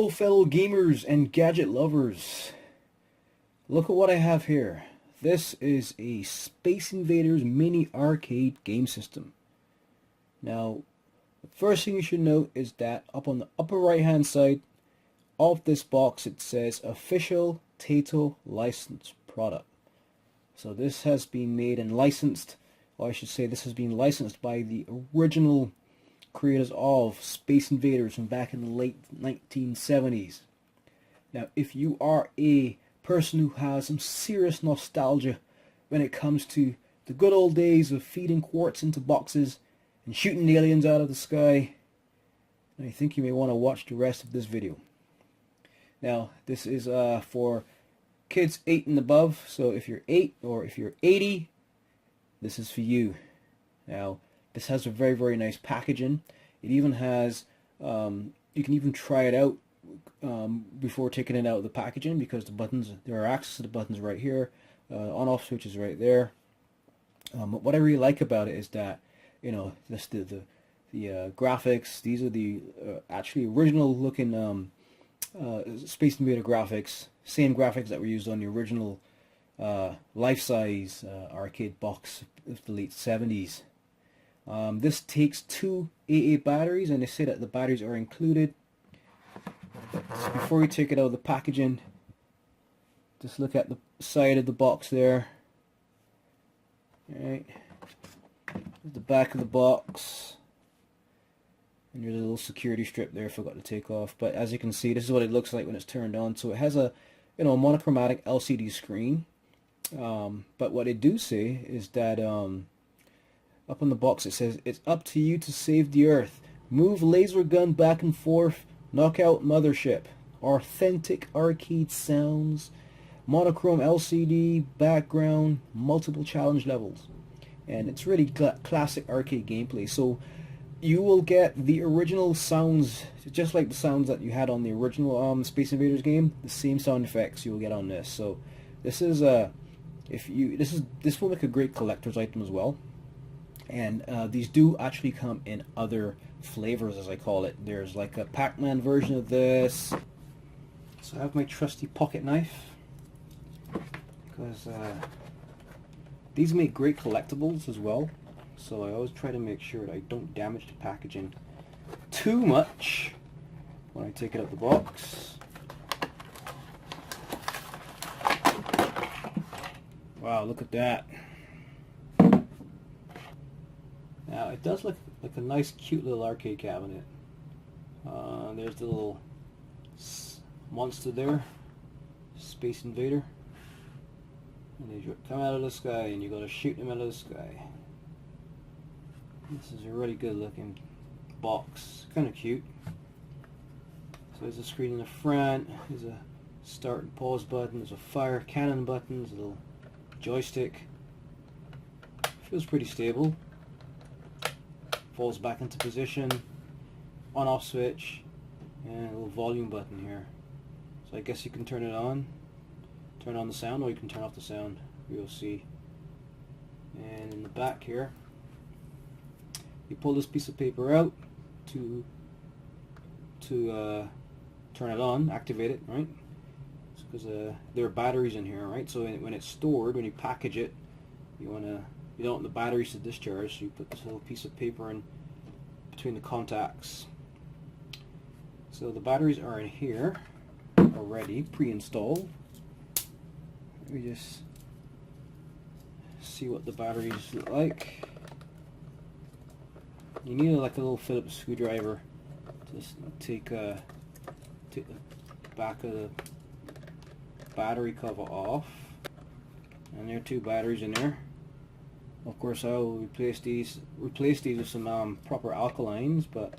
Hello fellow gamers and gadget lovers. Look at what I have here. This is a Space Invaders mini arcade game system. Now, the first thing you should note is that up on the upper right hand side of this box it says official Taito license product. So this has been made and licensed, or I should say this has been licensed by the original creators of Space Invaders from back in the late 1970s. Now, if you are a person who has some serious nostalgia when it comes to the good old days of feeding quartz into boxes and shooting aliens out of the sky, I think you may want to watch the rest of this video. Now, this is for kids 8 and above, so if you're 8 or if you're 80, this is for you. Now, this has a very nice packaging. It even has, you can even try it out before taking it out of the packaging, because the buttons, there are access to the buttons right here, on-off switches right there. But what I really like about it is that, you know, this the graphics. These are the actually original looking Space Invader graphics, same graphics that were used on the original life-size arcade box of the late 70s. This takes 2 AA batteries, and they say that the batteries are included. So before you take it out of the packaging, just look at the side of the box there. Alright, the back of the box, and there's a little security strip there I forgot to take off. But as you can see, this is what it looks like when it's turned on. So it has a, you know, monochromatic LCD screen. But what they do say is that up on the box it says, "It's up to you to save the Earth. Move laser gun back and forth. Knock out mothership. Authentic arcade sounds. Monochrome LCD background. Multiple challenge levels." And it's really classic arcade gameplay. So you will get the original sounds, just like the sounds that you had on the original Space Invaders game. The same sound effects you will get on this. So this is this will make a great collector's item as well. And these do actually come in other flavors, as I call it. There's like a Pac-Man version of this. So I have my trusty pocket knife, because these make great collectibles as well. So I always try to make sure that I don't damage the packaging too much when I take it out the box. Wow, look at that. Now, it does look like a nice, cute little arcade cabinet. There's the little monster there, Space Invader. And they come out of the sky, and you got to shoot them out of the sky. This is a really good looking box, kind of cute. So there's a screen in the front, there's a start and pause button, there's a fire cannon button, there's a little joystick. Feels pretty stable. Falls back into position, on-off switch, and a little volume button here. So I guess you can turn it on the sound, or you can turn off the sound. You'll see. And in the back here, you pull this piece of paper out to turn it on, activate it, right? Because there are batteries in here, right? So when it's stored, when you package it, you don't want the batteries to discharge, so you put this little piece of paper in between the contacts. So the batteries are in here already, pre-installed. Let me just see what the batteries look like. You need like a little Phillips screwdriver to take the back of the battery cover off. And there are 2 batteries in there. Of course, I will replace these with some proper alkalines, but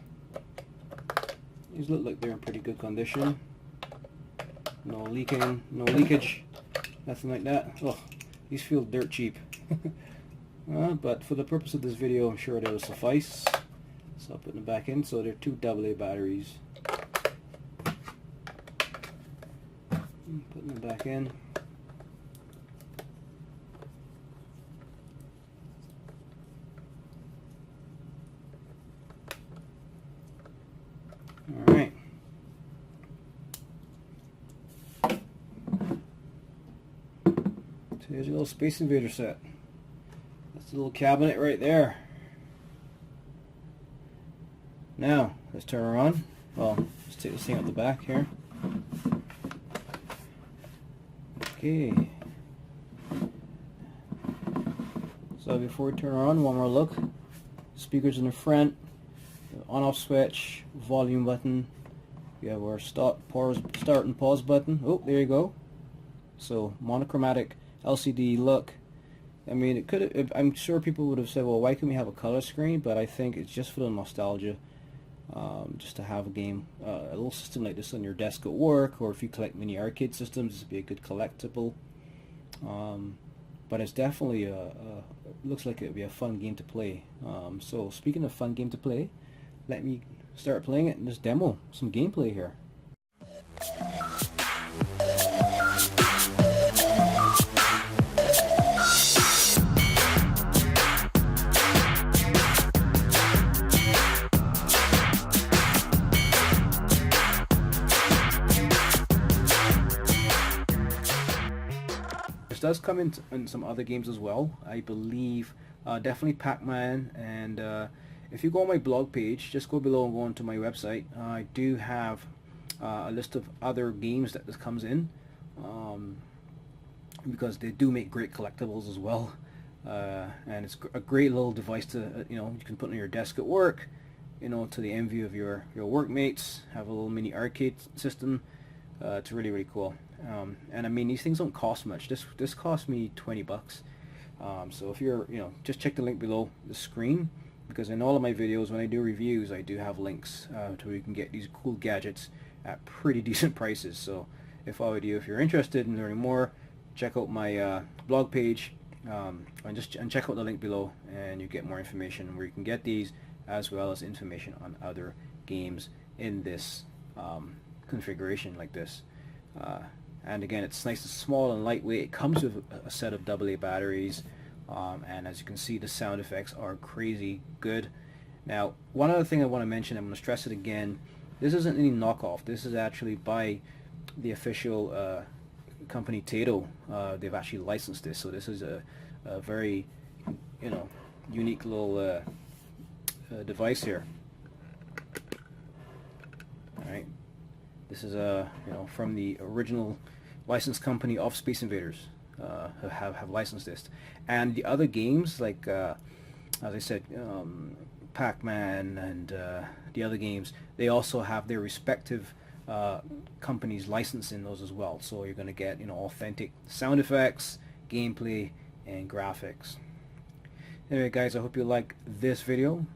these look like they're in pretty good condition. No leaking, no leakage, nothing like that. Oh, these feel dirt cheap. But for the purpose of this video, I'm sure they'll suffice. So I'll put them back in. So they're 2 AA batteries. Putting them back in. Alright. So here's your little Space Invader set. That's the little cabinet right there. Now, let's turn her on. Well, let's take this thing out the back here. Okay. So before we turn her on, one more look. Speakers in the front, on-off switch, volume button. We have our start and pause button. Oh, there you go. So monochromatic LCD look. I mean, it could. I'm sure people would have said, "Well, why can't we have a color screen?" But I think it's just for the nostalgia, just to have a game, a little system like this on your desk at work, or if you collect mini arcade systems, this would be a good collectible. But it's definitely looks like it would be a fun game to play. So speaking of fun game to play, let me start playing it in this demo. Some gameplay here. This does come in some other games as well, I believe. Definitely Pac-Man, and if you go on my blog page, just go below and go onto my website. I do have a list of other games that this comes in, because they do make great collectibles as well, and it's a great little device to you can put on your desk at work, to the envy of your workmates. Have a little mini arcade system. It's really cool. And I mean, these things don't cost much. This cost me $20. So if you're, just check the link below the screen, because in all of my videos, when I do reviews, I do have links to where you can get these cool gadgets at pretty decent prices. So if I were you, if you're interested in learning more, check out my blog page, and check out the link below, and you get more information where you can get these, as well as information on other games in this configuration like this. And again, it's nice and small and lightweight. It comes with a set of AA batteries, and as you can see, the sound effects are crazy good. Now, one other thing I want to mention, I'm going to stress it again, this isn't any knockoff. This is actually by the official company Tato. They've actually licensed this, so this is a very unique little device here. Alright, this is from the original licensed company of Space Invaders, have licensed this. And the other games, like as I said, Pac-Man and the other games, they also have their respective companies licensing those as well. So you're going to get authentic sound effects, gameplay, and graphics. Anyway guys, I hope you like this video.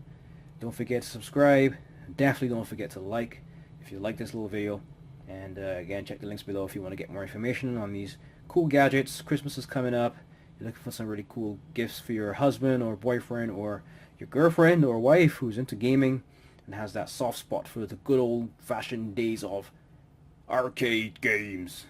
Don't forget to subscribe. Definitely don't forget to like if you like this little video. And again, check the links below if you want to get more information on these cool gadgets. Christmas is coming up. You're looking for some really cool gifts for your husband or boyfriend or your girlfriend or wife who's into gaming and has that soft spot for the good old-fashioned days of arcade games.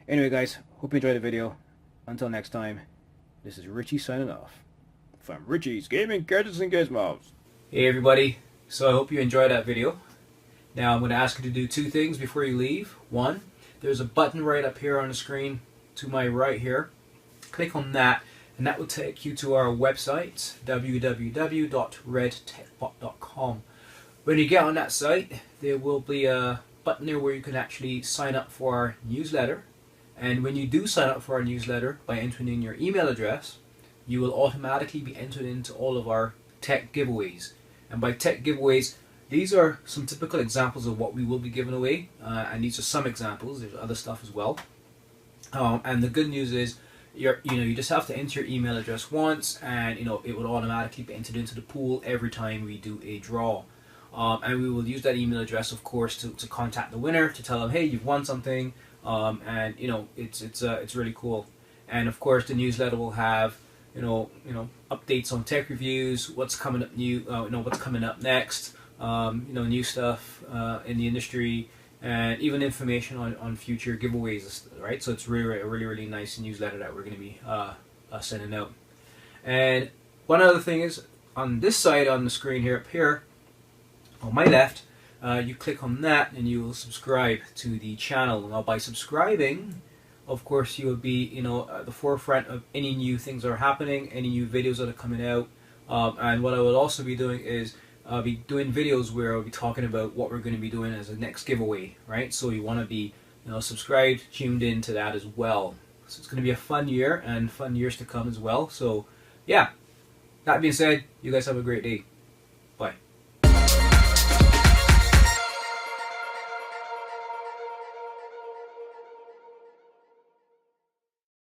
Anyway guys, hope you enjoyed the video. Until next time, this is Richie signing off from Richie's Gaming Gadgets and Gizmos. Hey everybody, so I hope you enjoyed that video. Now I'm going to ask you to do two things before you leave. One, there's a button right up here on the screen to my right here. Click on that and that will take you to our website, www.redtechbot.com. When you get on that site, there will be a button there where you can actually sign up for our newsletter. And when you do sign up for our newsletter by entering in your email address, you will automatically be entered into all of our tech giveaways. And by tech giveaways, these are some typical examples of what we will be giving away, and these are some examples. There's other stuff as well. And the good news is, you just have to enter your email address once, and it will automatically be entered into the pool every time we do a draw. And we will use that email address, of course, to contact the winner, to tell them, hey, you've won something, and it's really cool. And of course, the newsletter will have updates on tech reviews, what's coming up new, what's coming up next, new stuff in the industry, and even information on future giveaways, right? So it's really nice newsletter that we're going to be sending out. And one other thing is, on this side on the screen here, up here on my left, you click on that and you will subscribe to the channel. Now, by subscribing, of course, you will be at the forefront of any new things that are happening, any new videos that are coming out. And what I will also be doing is I'll be doing videos where I'll be talking about what we're going to be doing as a next giveaway, right? So you want to be subscribed, tuned in to that as well. So it's going to be a fun year and fun years to come as well. So yeah, that being said, you guys have a great day.